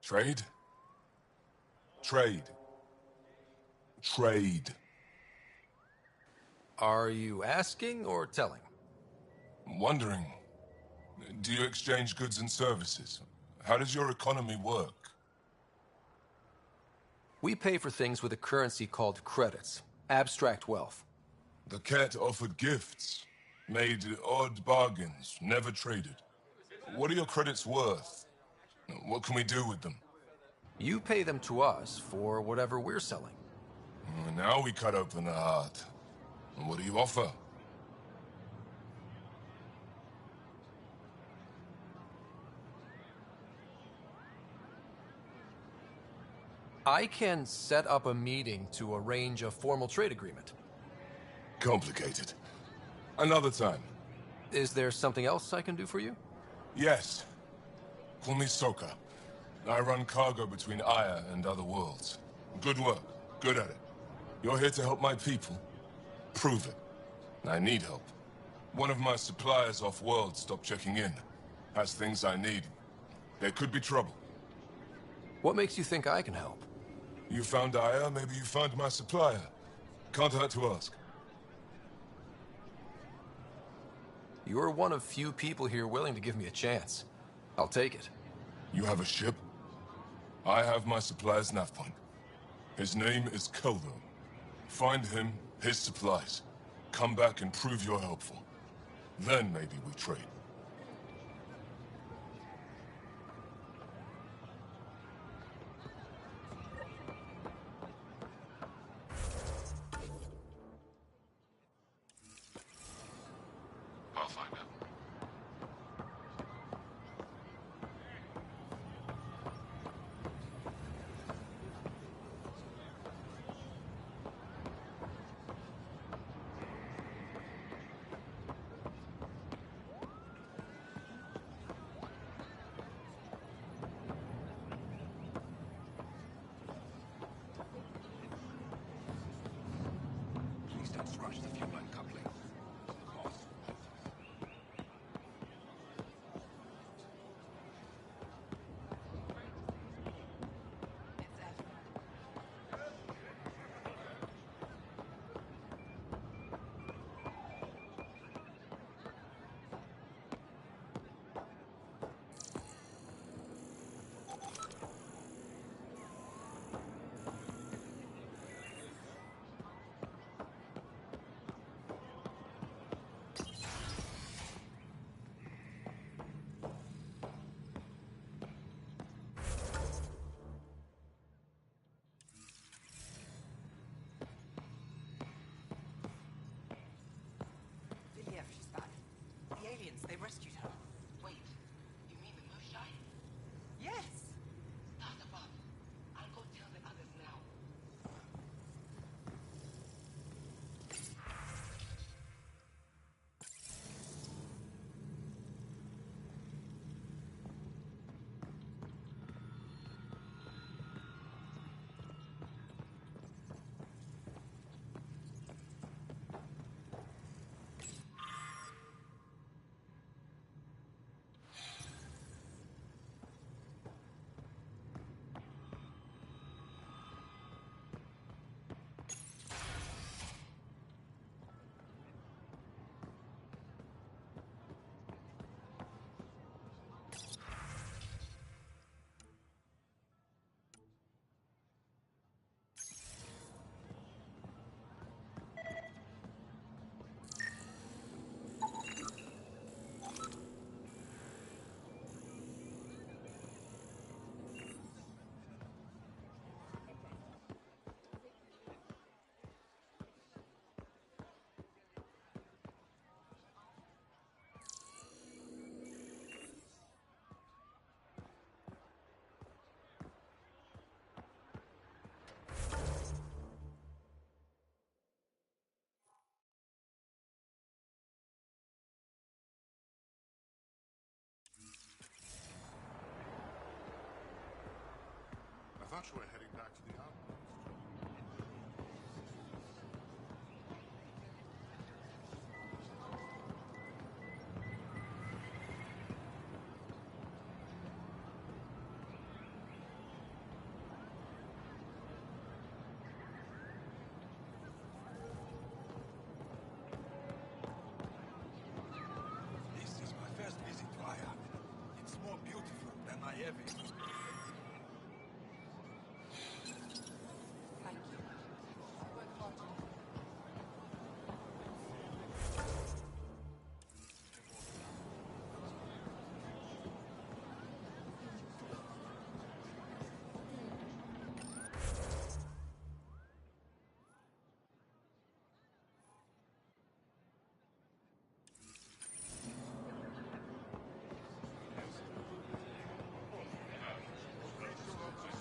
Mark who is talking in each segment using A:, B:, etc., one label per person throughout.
A: Trade? Trade. Trade.
B: Are you asking or telling?
A: Wondering, do you exchange goods and services? How does your economy work?
B: We pay for things with a currency called credits. Abstract wealth.
A: The cat offered gifts, made odd bargains, never traded. What are your credits worth? What can we do with them?
B: You pay them to us for whatever we're selling.
A: Now we cut open the heart. What do you offer?
B: I can set up a meeting to arrange a formal trade agreement.
A: Complicated. Another time.
B: Is there something else I can do for you?
A: Yes. Call me Soka. I run cargo between Aya and other worlds. Good work. Good at it. You're here to help my people? Prove it. I need help. One of my suppliers off-world stopped checking in. Has things I need. There could be trouble.
B: What makes you think I can help?
A: You found Aya, maybe you found my supplier. Can't hurt to ask.
B: You're one of few people here willing to give me a chance. I'll take it.
A: You have a ship? I have my supplier's nav point. His name is Keldo. Find him, his supplies. Come back and prove you're helpful. Then maybe we trade. Pathfinder. Please don't scratch the fuel line coupling.
C: She's back. The aliens, they rescued her.
D: Wait, you mean the Moonshine?
C: Yes!
D: Start above. I'll go tell the others now.
E: much we're heading back to the outpost.
F: This is my first visit to Aya. It's more beautiful than I ever.
C: Thank you. I work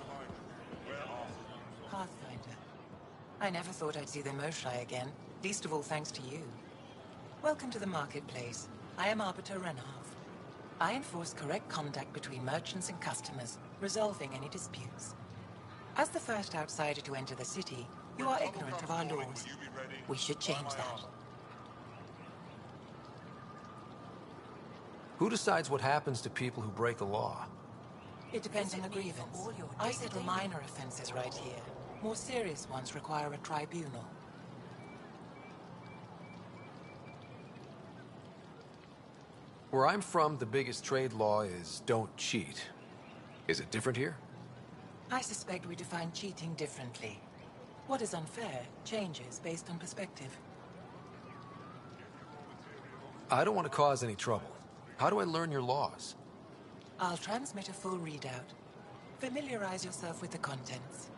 C: hard to
G: Pathfinder. I never thought I'd see the Moshlai again, least of all thanks to you. Welcome to the marketplace. I am Arbiter Renharv. I enforce correct conduct between merchants and customers, resolving any disputes. As the first outsider to enter the city, you are ignorant of our laws. We should change that.
B: Who decides what happens to people who break the law?
G: It depends on the grievance. I settle minor offenses right here. More serious ones require a tribunal.
B: Where I'm from, the biggest trade law is don't cheat. Is it different here?
G: I suspect we define cheating differently. What is unfair changes based on perspective.
B: I don't want to cause any trouble. How do I learn your laws?
G: I'll transmit a full readout. Familiarize yourself with the contents.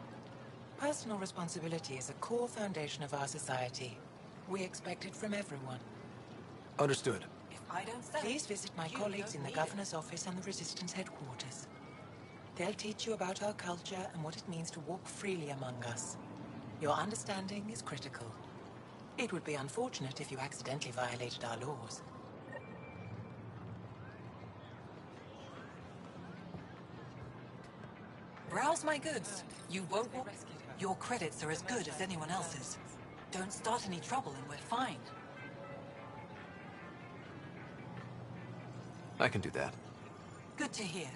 G: Personal responsibility is a core foundation of our society. We expect it from everyone.
B: Understood.
C: If I don't sell
G: Please
C: it,
G: visit my
C: you
G: colleagues
C: don't
G: in the
C: need
G: Governor's office and the Resistance headquarters. They'll teach you about our culture and what it means to walk freely among us. Your understanding is critical. It would be unfortunate if you accidentally violated our laws.
C: Browse my goods. You won't want... Your credits are as good as anyone else's. Don't start any trouble and we're fine.
B: I can do that.
C: Good to hear.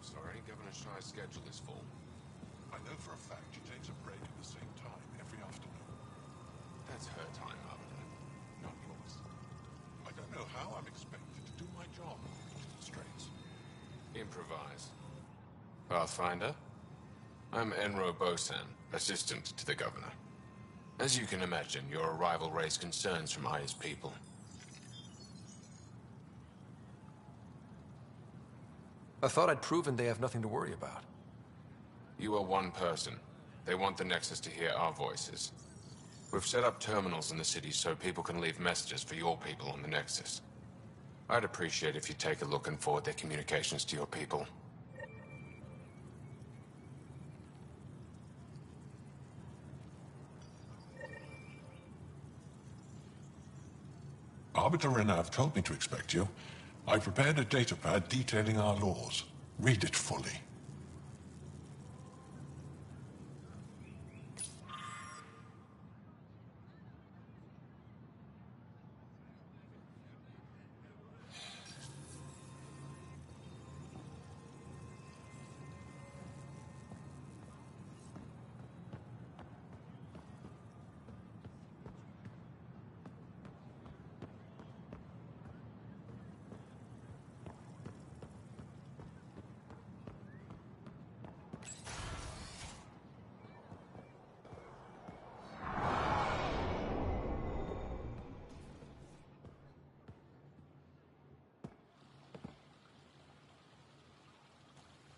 H: Sorry, Governor Shy's schedule is full.
E: I know for a fact she takes a break at the same time every afternoon.
H: That's her time, Arbiter, not yours.
E: I don't know how I'm expected to do my job in these constraints.
H: Improvise. Pathfinder? I'm Enro Bosan, assistant to the Governor. As you can imagine, your arrival raised concerns from Aya's people.
B: I thought I'd proven they have nothing to worry about.
H: You are one person. They want the Nexus to hear our voices. We've set up terminals in the city so people can leave messages for your people on the Nexus. I'd appreciate if you take a look and forward their communications to your people.
E: Arbiter Renav told me to expect you. I prepared a datapad detailing our laws. Read it fully.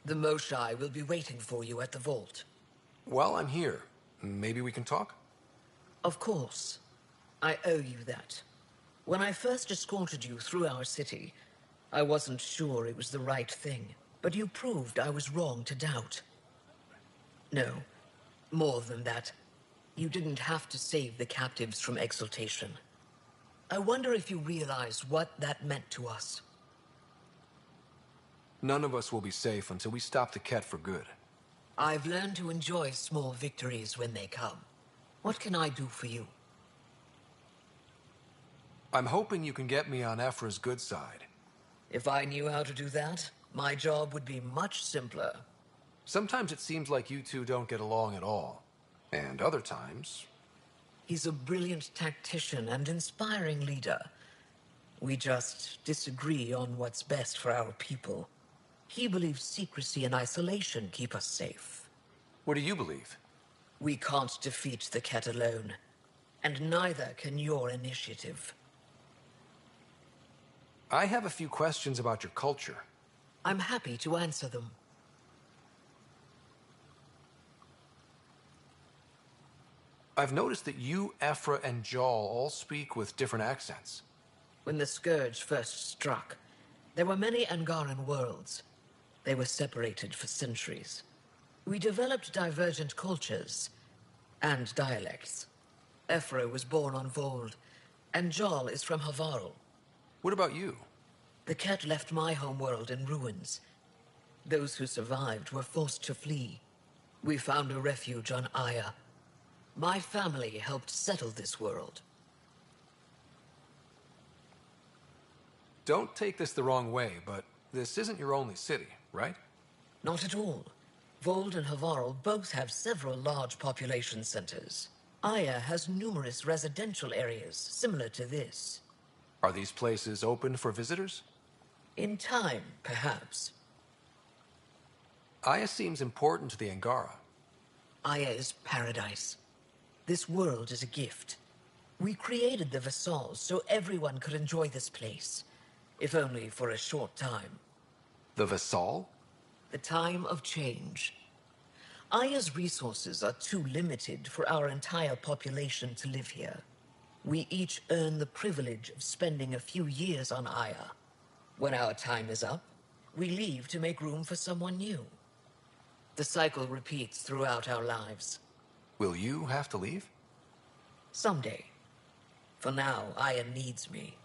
I: The Moshai will be waiting for you at the vault.
B: While I'm here, maybe we can talk?
I: Of course. I owe you that. When I first escorted you through our city, I wasn't sure it was the right thing, but you proved I was wrong to doubt. No, more than that. You didn't have to save the captives from exaltation. I wonder if you realize what that meant to us.
B: None of us will be safe until we stop the Ket for good.
I: I've learned to enjoy small victories when they come. What can I do for you?
B: I'm hoping you can get me on Ephra's good side.
I: If I knew how to do that, my job would be much simpler.
B: Sometimes it seems like you two don't get along at all. And other times...
I: He's a brilliant tactician and inspiring leader. We just disagree on what's best for our people. He believes secrecy and isolation keep us safe.
B: What do you believe?
I: We can't defeat the Ket alone. And neither can your initiative.
B: I have a few questions about your culture.
I: I'm happy to answer them.
B: I've noticed that you, Ephra, and Jal all speak with different accents.
I: When the Scourge first struck, there were many Angaran worlds. They were separated for centuries. We developed divergent cultures and dialects. Ephra was born on Vold, and Jal is from Havarl.
B: What about you?
I: The Ket left my homeworld in ruins. Those who survived were forced to flee. We found a refuge on Aya. My family helped settle this world.
B: Don't take this the wrong way, but this isn't your only city, right?
I: Not at all. Vold and Havarl both have several large population centers. Aya has numerous residential areas similar to this.
B: Are these places open for visitors?
I: In time, perhaps.
B: Aya seems important to the Angara.
I: Aya is paradise. This world is a gift. We created the Vassals so everyone could enjoy this place, if only for a short time.
B: The Vassal?
I: The time of change. Aya's resources are too limited for our entire population to live here. We each earn the privilege of spending a few years on Aya. When our time is up, we leave to make room for someone new. The cycle repeats throughout our lives.
B: Will you have to leave?
I: Someday. For now, Aya needs me.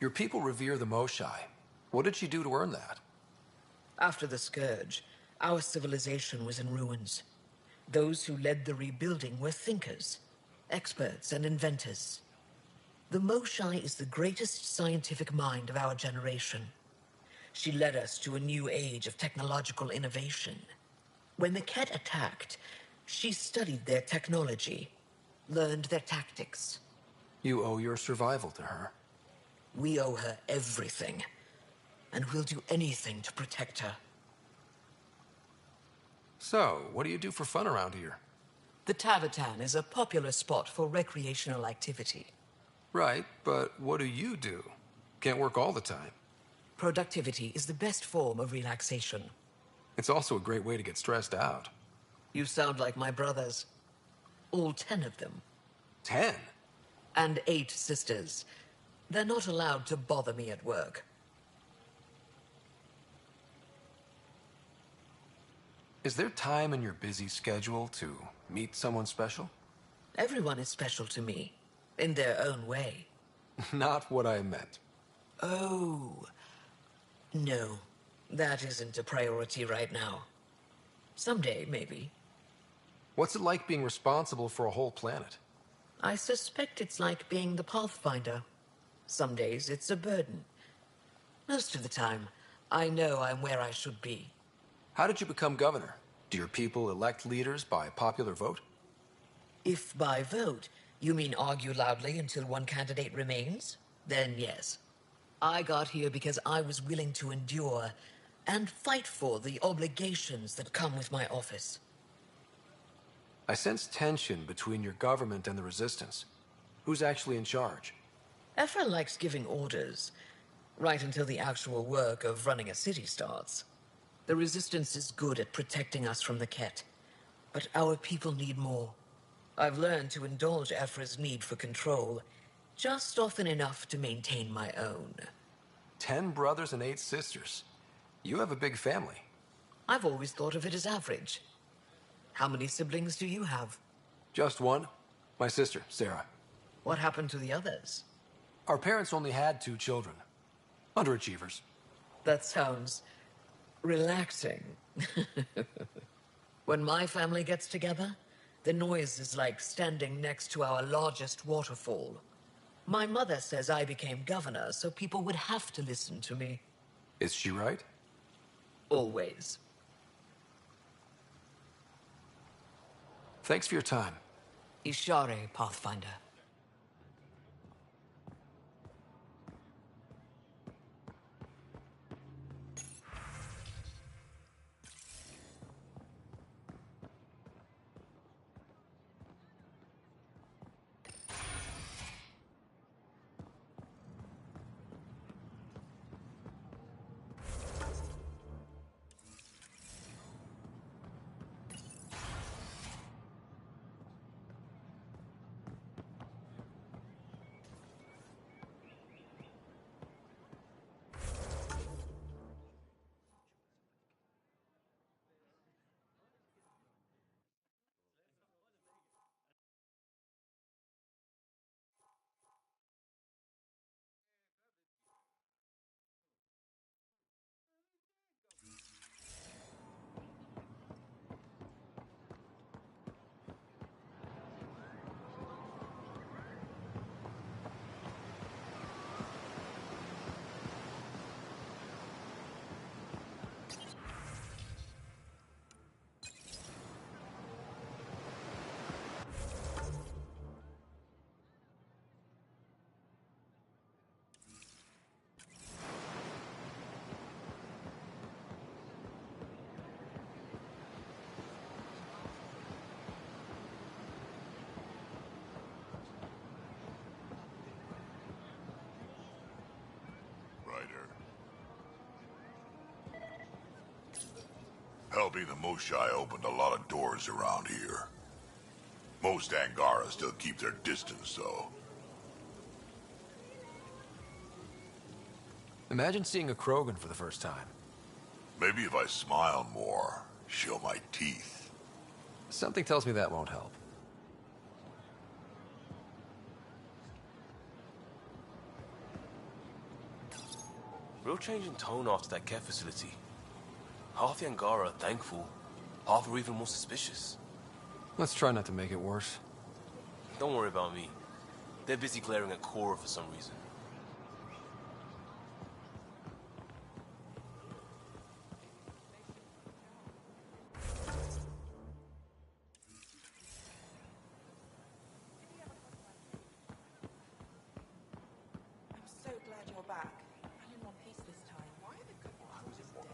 B: Your people revere the Moshai. What did she do to earn that?
I: After the Scourge, our civilization was in ruins. Those who led the rebuilding were thinkers, experts, and inventors. The Moshai is the greatest scientific mind of our generation. She led us to a new age of technological innovation. When the Ket attacked, she studied their technology, learned their tactics.
B: You owe your survival to her.
I: We owe her everything, and we'll do anything to protect her.
B: So, what do you do for fun around here?
I: The Tavatan is a popular spot for recreational activity.
B: Right, but what do you do? Can't work all the time.
I: Productivity is the best form of relaxation.
B: It's also a great way to get stressed out.
I: You sound like my brothers. All 10 of them.
B: 10?
I: And 8 sisters. They're not allowed to bother me at work.
B: Is there time in your busy schedule to meet someone special?
I: Everyone is special to me, in their own way.
B: Not what I meant.
I: Oh. No, that isn't a priority right now. Someday, maybe.
B: What's it like being responsible for a whole planet?
I: I suspect it's like being the Pathfinder. Some days it's a burden. Most of the time, I know I'm where I should be.
B: How did you become governor? Do your people elect leaders by popular vote?
I: If by vote, you mean argue loudly until one candidate remains, then yes. I got here because I was willing to endure and fight for the obligations that come with my office.
B: I sense tension between your government and the resistance. Who's actually in charge?
I: Ephra likes giving orders, Right until the actual work of running a city starts. The Resistance is good at protecting us from the Ket, but our people need more. I've learned to indulge Ephra's need for control, just often enough to maintain my own.
B: 10 brothers and 8 sisters. You have a big family.
I: I've always thought of it as average. How many siblings do you have?
B: Just one. My sister, Sarah.
I: What happened to the others?
B: Our parents only had 2 children. Underachievers.
I: That sounds relaxing. When my family gets together, the noise is like standing next to our largest waterfall. My mother says I became governor, so people would have to listen to me.
B: Is she right?
I: Always.
B: Thanks for your time.
I: Ishare, Pathfinder.
J: Helping the Moshai opened a lot of doors around here. Most Angara still keep their distance, though.
B: Imagine seeing a Krogan for the first time.
J: Maybe if I smile more, show my teeth.
B: Something tells me that won't help.
K: Real change in tone after that care facility. Half the Angara are thankful, half are even more suspicious.
B: Let's try not to make it worse.
K: Don't worry about me. They're busy glaring at Cora for some reason.
L: I'm so glad you're back. I'm in one piece this time. Why are the good ones just dead?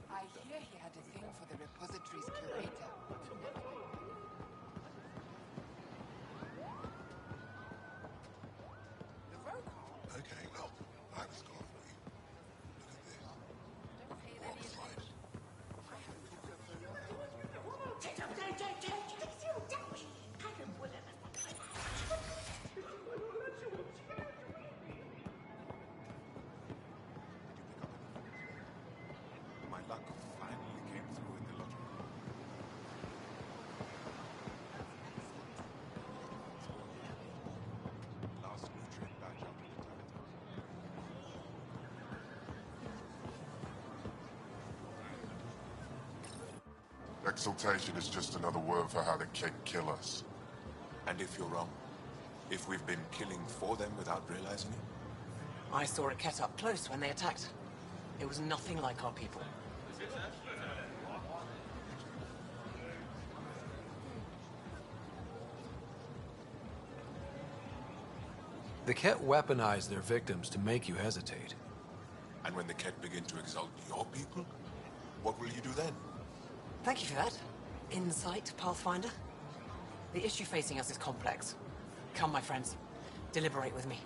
M: I hear he had a thing for the repository's curator.
L: The Rokar?
E: Okay, look, I was gone for you. Look at this. Wrong slide.
F: My luck finally came through in the lottery. Last nutrient batch after the
A: Exaltation is just another word for how the Keg kill us.
H: And if you're wrong? If we've been killing for them without realizing it?
G: I saw it Ket up close when they attacked. It was nothing like our people.
B: The Ket weaponize their victims to make you hesitate.
H: And when the Ket begin to exalt your people, what will you do then?
G: Thank you for that. Insight, Pathfinder. The issue facing us is complex. Come, my friends. Deliberate with me.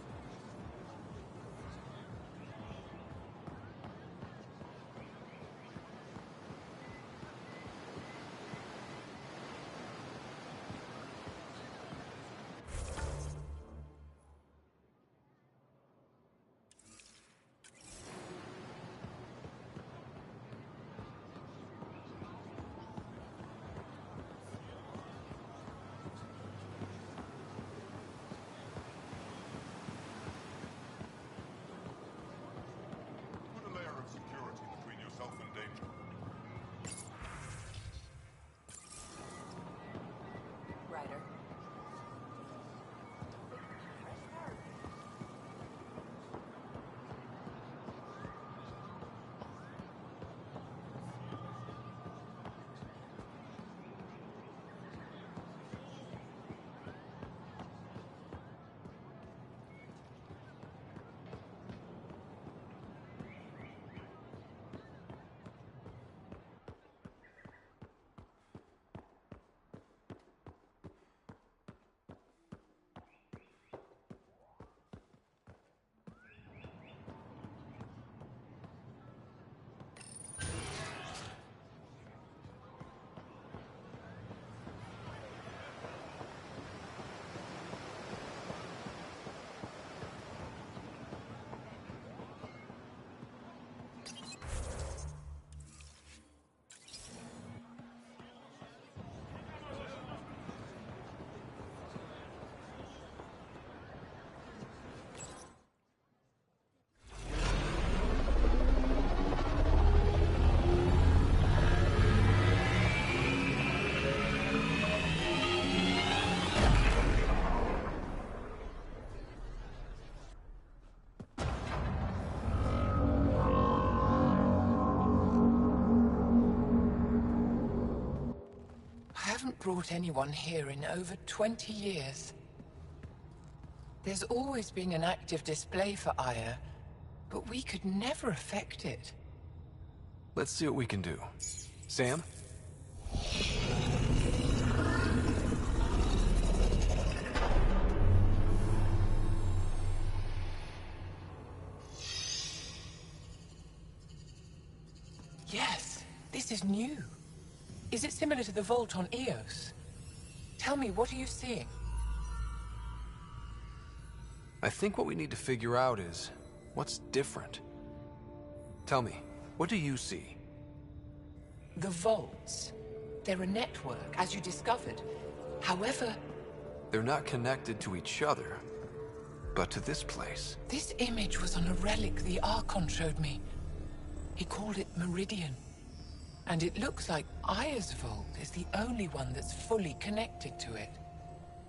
G: brought anyone here in over 20 years. There's always been an active display for Aya, but we could never affect it.
B: Let's see what we can do. Sam?
G: Yes, this is new. Is it similar to the vault on Eos? Tell me, what are you seeing?
B: I think what we need to figure out is what's different. Tell me, what do you see?
G: The vaults. They're a network, as you discovered. However...
B: They're not connected to each other, but to this place.
G: This image was on a relic the Archon showed me. He called it Meridian. And it looks like Aya's vault is the only one that's fully connected to it.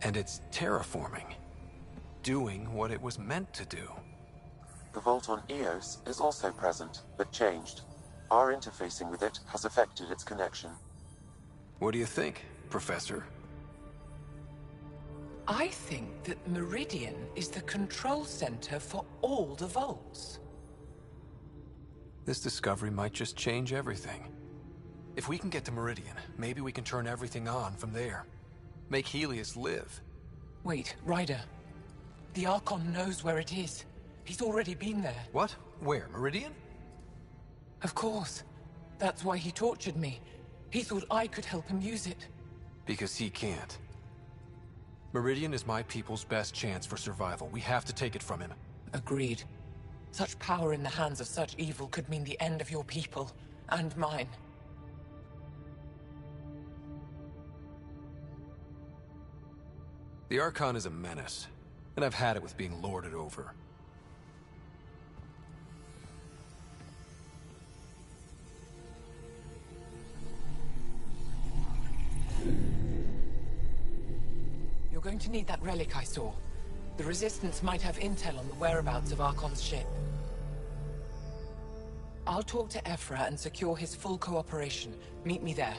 B: And it's terraforming. Doing what it was meant to do.
N: The vault on Eos is also present, but changed. Our interfacing with it has affected its connection.
B: What do you think, Professor?
G: I think that Meridian is the control center for all the vaults.
B: This discovery might just change everything. If we can get to Meridian, maybe we can turn everything on from there. Make Helios live.
G: Wait, Ryder. The Archon knows where it is. He's already been there.
B: What? Where? Meridian?
G: Of course. That's why he tortured me. He thought I could help him use it.
B: Because he can't. Meridian is my people's best chance for survival. We have to take it from him.
G: Agreed. Such power in the hands of such evil could mean the end of your people, and mine.
B: The Archon is a menace, and I've had it with being lorded over.
G: You're going to need that relic I saw. The Resistance might have intel on the whereabouts of Archon's ship. I'll talk to Ephra and secure his full cooperation. Meet me there.